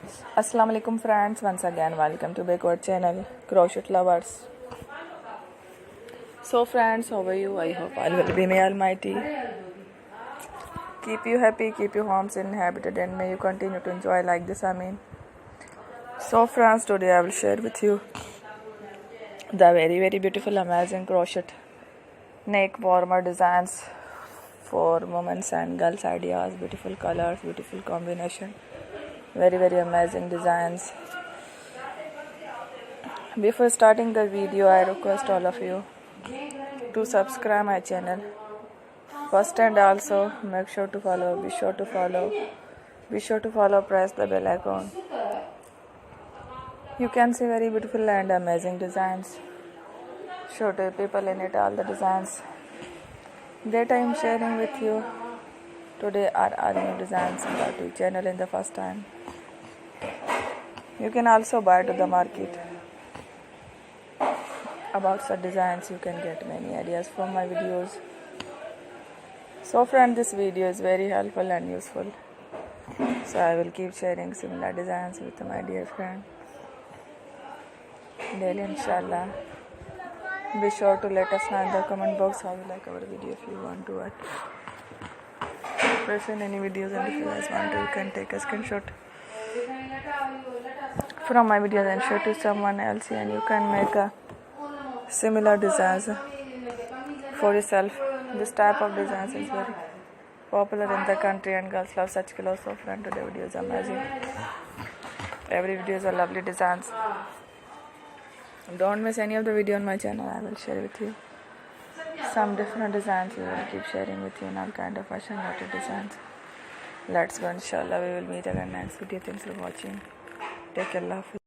Assalamu alaikum friends, once again welcome to backward channel Crochet Lovers. So friends, how are you? I hope all will be may almighty keep you happy, keep your homes inhabited, and may you continue to enjoy like this. So friends, today I will share with you the very beautiful amazing crochet neck warmer designs for women's and girls ideas. Beautiful colors, beautiful combination, very amazing designs. Before starting the video, I request all of you to subscribe my channel first, and also make sure to follow, be sure to follow, press the bell icon. You can see very beautiful and amazing designs. Show to people in it all the designs that I am sharing with you today are all new designs on the YouTube channel in the first time. You can also buy to the market about such designs. You can get many ideas from my videos. So friend, this video is very helpful and useful, so I will keep sharing similar designs with my dear friend daily, inshallah. Be sure to let us know in the comment box how you like our video. If you want to present any videos, and if you guys want to, you can take a screenshot from my videos and share to someone else, and you can make a similar designs for yourself. This type of designs is very popular in the country and girls love such clothes. So friend, today video is amazing. Every video is a lovely designs. Don't miss any of the video on my channel. I will share with you some different designs. We will keep sharing with you in all kind of fashion related designs. Let's go, inshallah. We will meet again next video. Thanks for watching. Take care. Allah Hafiz.